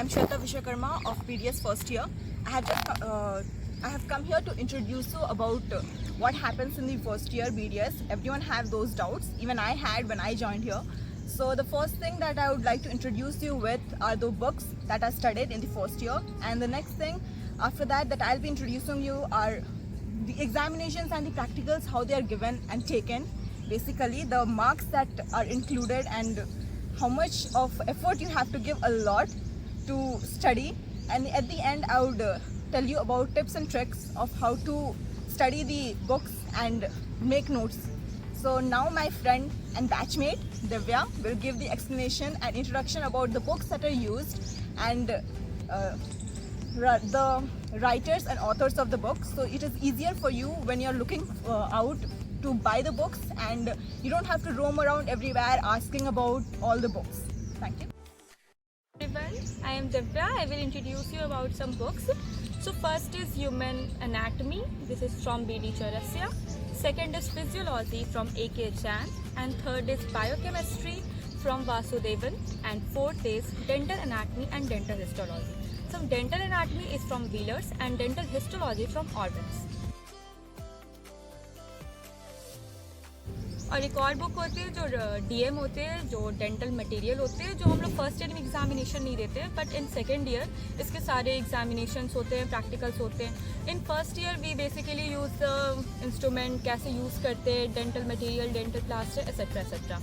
I'm Shweta Vishwakarma of PDS first year. I have come here to introduce you about what happens in the first year BDS. Everyone have those doubts. Even I had when I joined here. So the first thing that I would like to introduce you with are the books that are studied in the first year. And the next thing after that I'll be introducing you are the examinations and the practicals, how they are given and taken. Basically the marks that are included and how much of effort you have to give a lot to study. And at the end I would tell you about tips and tricks of how to study the books and make notes. So now my friend and batchmate Divya will give the explanation and introduction about the books that are used and the writers and authors of the books, so it is easier for you when you're looking out to buy the books and you don't have to roam around everywhere asking about all the books. Thank you. Everyone, I am Divya. I will introduce you about some books. So first is Human Anatomy. This is from B.D. Chaurasia. Second is Physiology from A.K. Jain. And third is Biochemistry from Vasudevan. And fourth is Dental Anatomy and Dental Histology. So Dental Anatomy is from Wheelers and Dental Histology from Orwins. और एक और book होती है जो DM होते हैं, जो dental material होते हैं, जो हम लोग फर्स्ट ईयर में एग्जामिनेशन नहीं देते हैं, बट इन सेकेंड ईयर इसके सारे एग्जामिनेशंस होते हैं, प्रैक्टिकल्स होते हैं. In first year we basically use the instrument, कैसे यूज़ करते हैं, dental material, dental plaster etcetera etcetera.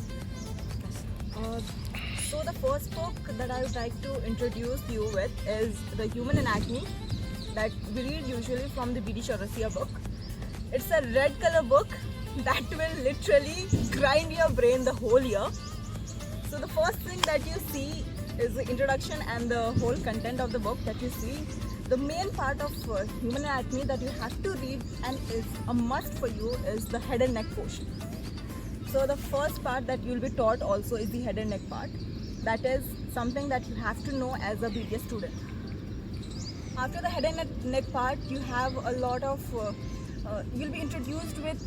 So the first book that I would like to introduce you with is the Human Anatomy that we read usually from the B.D. Chaurasia book. It's a red color book that will literally grind your brain the whole year. So the first thing that you see is the introduction and the whole content of the book that you see. The main part of Human Anatomy that you have to read and is a must for you is the head and neck portion. So the first part that you will be taught also is the head and neck part. That is something that you have to know as a BDS student. After the head and neck part, you have a lot of you'll be introduced with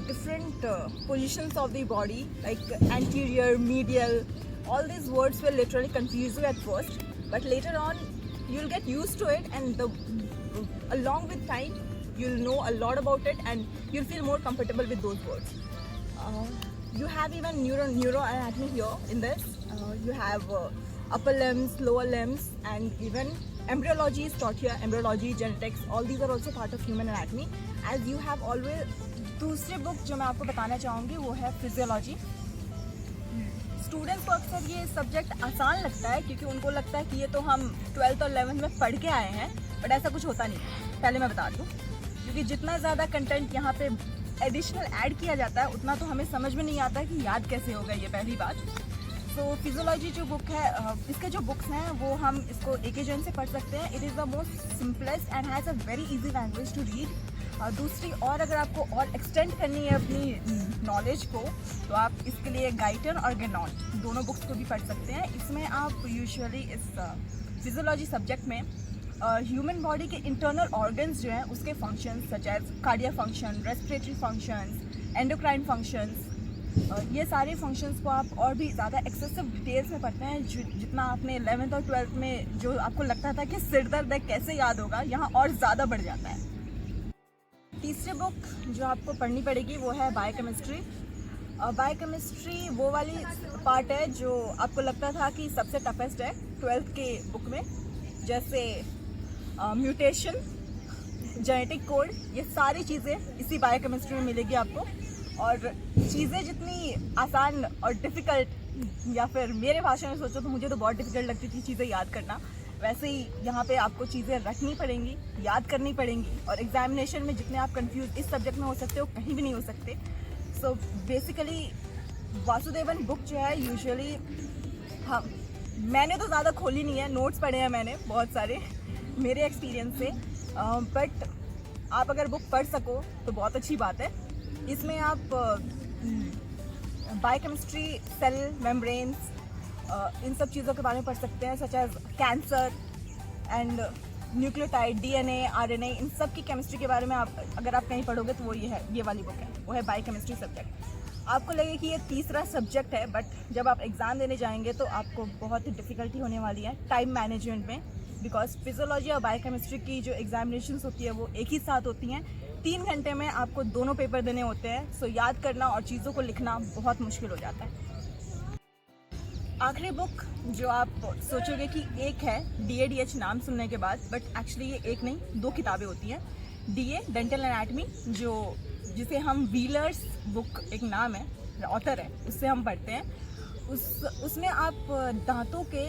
different positions of the body, like anterior, medial. All these words will literally confuse you at first, but later on you'll get used to it, and along with time you'll know a lot about it and you'll feel more comfortable with those words. You have even neuroanatomy here in this. You have upper limbs, lower limbs, and even embryology is taught here. Embryology, genetics, all these are also part of Human Anatomy. As you have always, दूसरी book जो मैं आपको बताना चाहूँगी वो है physiology. Students को अक्सर ये सब्जेक्ट आसान लगता है क्योंकि उनको लगता है कि ये तो हम 12th और 11th में पढ़ के आए हैं, बट ऐसा कुछ होता नहीं. पहले मैं बता दूँ, क्योंकि जितना ज़्यादा कंटेंट यहाँ पे एडिशनल ऐड किया जाता है उतना तो हमें समझ में नहीं आता कि याद कैसे होगा, ये पहली बात. तो फिजियोलॉजी जो बुक है, इसके जो बुक्स हैं वो हम इसको A.K. Jain से पढ़ सकते हैं. It is the most simplest and has a very easy language to read. दूसरी और अगर आपको और एक्सटेंड करनी है अपनी नॉलेज को तो आप इसके लिए गाइटन और गेनॉन दोनों बुक्स को भी पढ़ सकते हैं. इसमें आप यूजुअली इस फिजियोलॉजी सब्जेक्ट में ह्यूमन बॉडी के इंटरनल ऑर्गन्स जो हैं उसके functions such as cardiac function, respiratory functions, endocrine functions, ये सारे फंक्शंस को आप और भी ज़्यादा एक्सेसिव डिटेल्स में पढ़ते हैं. जितना आपने 11th और 12th में जो आपको लगता था कि सिर दर्द है कैसे याद होगा, यहाँ और ज़्यादा बढ़ जाता है. तीसरी बुक जो आपको पढ़नी पड़ेगी वो है बायोकेमिस्ट्री. बायोकेमिस्ट्री वो वाली पार्ट है जो आपको लगता था कि सबसे टफेस्ट है 12th के बुक में, जैसे म्यूटेशन, जेनेटिक कोड, ये सारी चीज़ें इसी बायोकेमिस्ट्री में मिलेगी आपको. और चीज़ें जितनी आसान और डिफ़िकल्ट, या फिर मेरे भाषा में सोचो तो मुझे तो बहुत डिफ़िकल्ट लगती थी चीज़ें याद करना, वैसे ही यहाँ पे आपको चीज़ें रखनी पड़ेंगी, याद करनी पड़ेंगी. और एग्जामिनेशन में जितने आप कंफ्यूज इस सब्जेक्ट में हो सकते हो कहीं भी नहीं हो सकते. सो बेसिकली वासुदेवन बुक जो है यूजुअली, हाँ मैंने तो ज़्यादा खोली नहीं है, नोट्स पढ़े हैं मैंने बहुत सारे मेरे एक्सपीरियंस से, बट आप अगर बुक पढ़ सको तो बहुत अच्छी बात है. इसमें आप बायोकेमिस्ट्री, सेल मेम्ब्रेन्स, इन सब चीज़ों के बारे में पढ़ सकते हैं, such as cancer and nucleotide, DNA, RNA, इन सब की केमिस्ट्री के बारे में आप अगर आप कहीं पढ़ोगे तो वो ये है, ये वाली बुक है, वो है बायोकेमिस्ट्री सब्जेक्ट. आपको लगे कि ये तीसरा सब्जेक्ट है, बट जब आप एग्ज़ाम देने जाएंगे तो आपको बहुत ही डिफ़िकल्टी होने वाली है टाइम मैनेजमेंट में, बिकॉज फिजियोलॉजी और बायोकेमिस्ट्री की जो एग्जामिनेशंस होती है वो एक ही साथ होती हैं। 3 घंटे में आपको दोनों पेपर देने होते हैं, सो याद करना और चीज़ों को लिखना बहुत मुश्किल हो जाता है। आखिरी बुक जो आप सोचोगे कि एक है, DADH नाम सुनने के बाद, बट एक्चुअली ये एक नहीं 2 किताबें होती हैं। DA डेंटल एनाटमी, जिसे हम व्हीलर्स बुक एक नाम है, ऑथर है, उससे हम पढ़ते हैं। उसमें आप दांतों के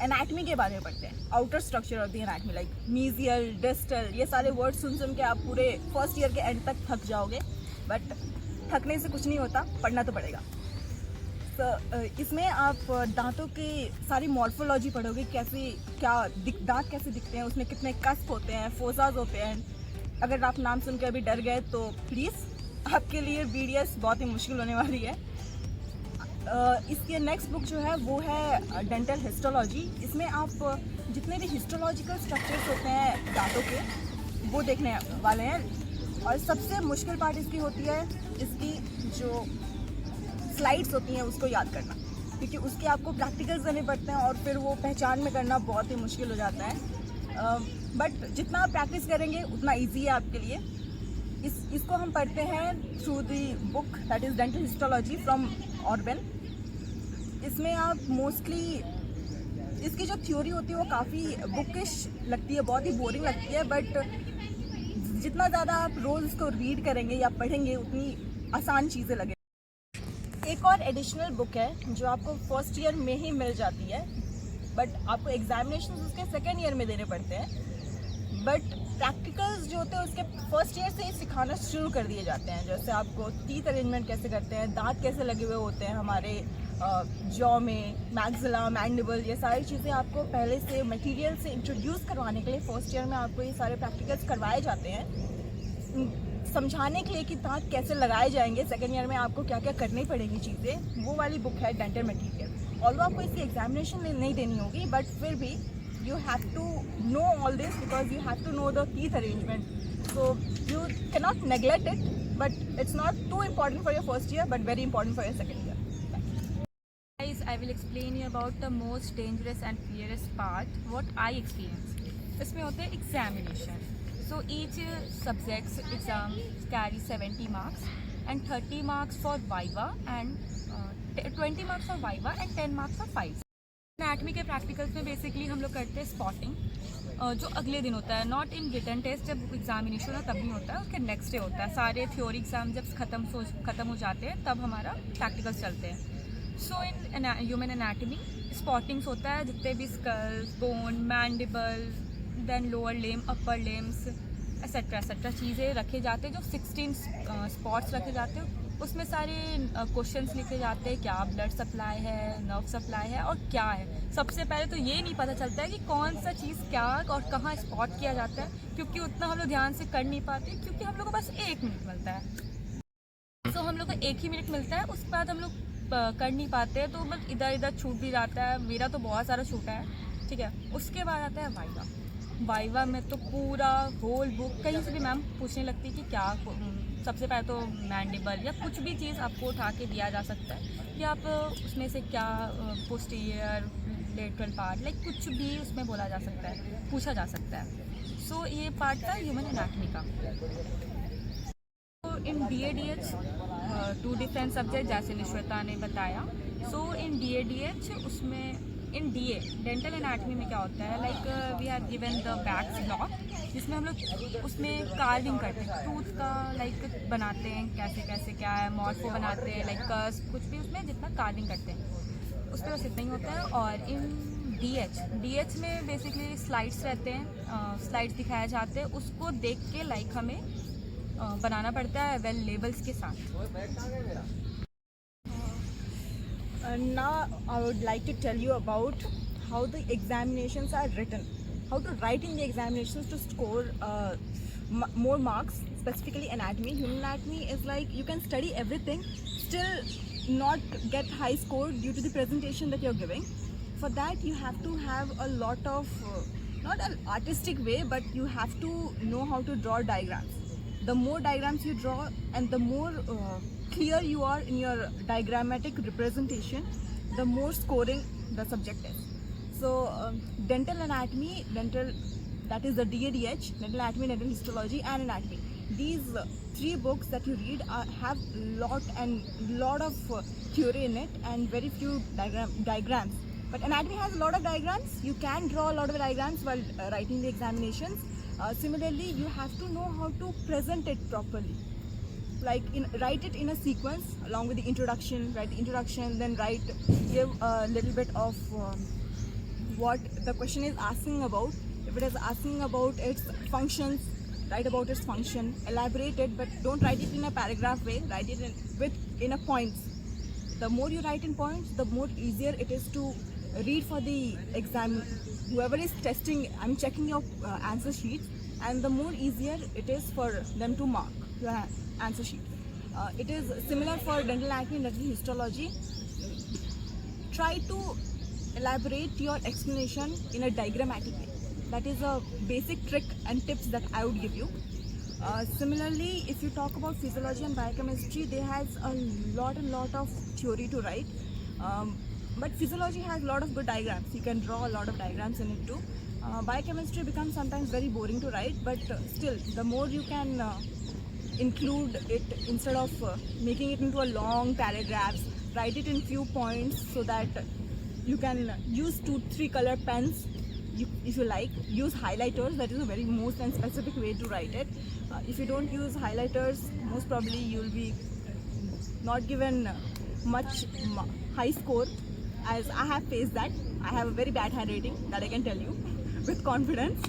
एनाटमी के बारे में पढ़ते हैं, outer structure of the anatomy, like mesial, distal, ये सारे वर्ड सुन के आप पूरे फर्स्ट ईयर के एंड तक थक जाओगे, बट थकने से कुछ नहीं होता, पढ़ना तो पड़ेगा। इसमें आप दांतों की सारी मॉर्फोलॉजी पढ़ोगे, दांत कैसे दिखते हैं, उसमें कितने कस्प होते हैं, फोसाज होते हैं। अगर आप नाम सुनकर अभी डर गए तो प्लीज़ आपके लिए BDS बहुत ही मुश्किल होने वाली है। इसके नेक्स्ट बुक जो है वो है डेंटल हिस्टोलॉजी। इसमें आप जितने भी हिस्टोलॉजिकल स्ट्रक्चर्स होते हैं दांतों के वो देखने वाले हैं। और सबसे मुश्किल पार्ट इसकी होती है इसकी जो स्लाइड्स होती हैं उसको याद करना, क्योंकि उसके आपको प्रैक्टिकल्स देने पड़ते हैं और फिर वो पहचान में करना बहुत ही मुश्किल हो जाता है। बट जितना आप प्रैक्टिस करेंगे उतना ईजी है आपके लिए। इसको हम पढ़ते हैं through the book that is dental histology from Orwell. इसमें आप मोस्टली इसकी जो थ्योरी होती है वो काफ़ी बुकिश लगती है, बहुत ही बोरिंग लगती है, बट जितना ज़्यादा आप रोज़ इसको रीड करेंगे या पढ़ेंगे उतनी आसान चीज़ें लगेंगी। एक और एडिशनल बुक है जो आपको फर्स्ट ईयर में ही मिल जाती है, बट आपको एग्जामिनेशन उसके सेकेंड ईयर में देने पड़ते हैं, बट प्रैक्टिकल्स जो होते हैं उसके फर्स्ट ईयर से ही सिखाना शुरू कर दिए जाते हैं। जैसे आपको टीथ अरेंजमेंट कैसे करते हैं, दांत कैसे लगे हुए होते हैं हमारे जॉ में, मैक्सिला, मैंडिबल, ये सारी चीज़ें आपको पहले से मटेरियल से इंट्रोड्यूस करवाने के लिए फर्स्ट ईयर में आपको ये सारे प्रैक्टिकल्स करवाए जाते हैं, समझाने के लिए कि दांत कैसे लगाए जाएंगे। सेकेंड ईयर में आपको क्या क्या करनी पड़ेगी चीज़ें, वो वाली बुक है डेंटल मटीरियल। ऑल्दो आपको इसकी एग्जामिनेशन नहीं देनी होगी, बट फिर भी you have to know all this because you have to know the teeth arrangement, so you cannot neglect it, but it's not too important for your first year but very important for your second year. Guys, I will explain you about the most dangerous and fearest part what I experienced. इसमें होते हैं examination. So each subject's exam carry 70 marks and 30 marks for viva and 20 marks for viva and 10 marks for files. Anatomy के practicals में basically हम लोग करते हैं spotting, जो अगले दिन होता है, नॉट इन रिटन टेस्ट, जब एग्जामिनेशन होता है तब नहीं होता है, उसके नेक्स्ट डे होता है। सारे थ्योरी एग्जाम जब ख़त्म हो जाते हैं तब हमारा प्रैक्टिकल्स चलते हैं। सो इन ह्यूमन एनाटमी स्पॉटिंग्स होता है, जितने भी skulls, bone, mandible, then lower limb, upper limbs, etcetera चीज़ें रखे जाते हैं। जो 16 स्पॉट्स रखे जाते हैं उसमें सारे क्वेश्चंस लिखे जाते हैं, क्या ब्लड सप्लाई है, नर्व सप्लाई है और क्या है। सबसे पहले तो ये नहीं पता चलता है कि कौन सा चीज़ क्या और कहाँ स्पॉट किया जाता है, क्योंकि उतना हम लोग ध्यान से कर नहीं पाते, क्योंकि हम लोग को बस 1 मिनट मिलता है। तो हम लोग को 1 ही मिनट मिलता है, उसके बाद हम लोग कर नहीं पाते, तो बस इधर छूट भी जाता है। मेरा तो बहुत सारा छूटा है, ठीक है। उसके बाद आता है वाइवा में तो पूरा होल बुक कहीं से भी मैम पूछने लगती है कि क्या, सबसे पहले तो मैंडिबल या कुछ भी चीज़ आपको उठा के दिया जा सकता है कि आप उसमें से क्या पोस्टीरियर, लेटरल पार्ट, लाइक कुछ भी उसमें बोला जा सकता है, पूछा जा सकता है। सो ये पार्ट था ह्यूमन एनाटमी का। तो इन DADH 2 डिफरेंट सब्जेक्ट जैसे निश्वेता ने बताया। सो इन DADH उसमें इन DA डेंटल एनाटमी में क्या होता है, like we have given the backs block, जिसमें हम लोग उसमें कार्विंग करते हैं, टूथ का लाइक बनाते हैं, कैसे क्या है, मॉर्फो बनाते हैं, लाइक कर्व, कुछ भी उसमें जितना कार्विंग करते हैं उस पर बस इतना ही होता है। और इन DH में बेसिकली स्लाइड्स रहते हैं, स्लाइड्स दिखाए जाते हैं, उसको देख के लाइक हमें बनाना पड़ता है वेल लेबल्स के साथ। Now I would like to tell you about how the examinations are written, how to write in the examinations to score more marks, specifically anatomy. Human anatomy is like you can study everything, still not get high score due to the presentation that you're giving. For that you have to have a lot of, not an artistic way, but you have to know how to draw diagrams. The more diagrams you draw and the more clear you are in your diagrammatic representation, the more scoring the subject is. So dental anatomy, that is the DADH, dental anatomy, dental histology and anatomy. These three books that you read have lot of theory in it and very few diagrams. But anatomy has a lot of diagrams. You can draw a lot of diagrams while writing the examinations. Similarly, you have to know how to present it properly. Like write it in a sequence along with the introduction. Write the introduction, then give a little bit of what the question is asking about. If it is asking about its functions, write about its function, elaborate it, but don't write it in a paragraph way. Write it in a points. The more you write in points, the more easier it is to read for the exam. Whoever is testing, I'm checking your answer sheets, and the more easier it is for them to mark your answer sheet. It is similar for dental anatomy and dental histology. Try to elaborate your explanation in a diagrammatic way. That is a basic trick and tips that I would give you. Similarly, if you talk about physiology and biochemistry, they has a lot of theory to write. But physiology has a lot of good diagrams. You can draw a lot of diagrams in it too. Biochemistry becomes sometimes very boring to write, but still, the more you can include it instead of making it into a long paragraphs, write it in few points so that you can use 2-3 color pens. If you like, use highlighters. That is a very most and specific way to write it. If you don't use highlighters, most probably you'll be not given much high score, as I have faced that. I have a very bad handwriting, that I can tell you with confidence.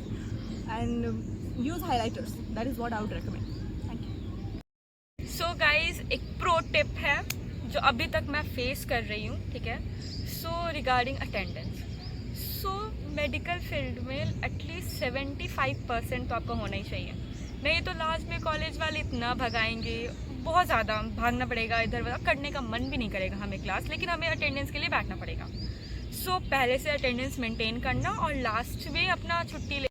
And use highlighters. That is what I would recommend. Thank you. So guys, एक pro tip है जो अभी तक मैं face कर रही हूँ, ठीक है. So regarding attendance. So medical field में एटलीस्ट 75% तो आपका होना ही चाहिए. नहीं तो लास्ट में कॉलेज वाले इतना भगाएंगे, बहुत ज़्यादा भागना पड़ेगा, इधर उधर करने का मन भी नहीं करेगा हमें क्लास, लेकिन हमें अटेंडेंस के लिए बैठना पड़ेगा. सो पहले से अटेंडेंस मेंटेन करना और लास्ट में अपना छुट्टी ले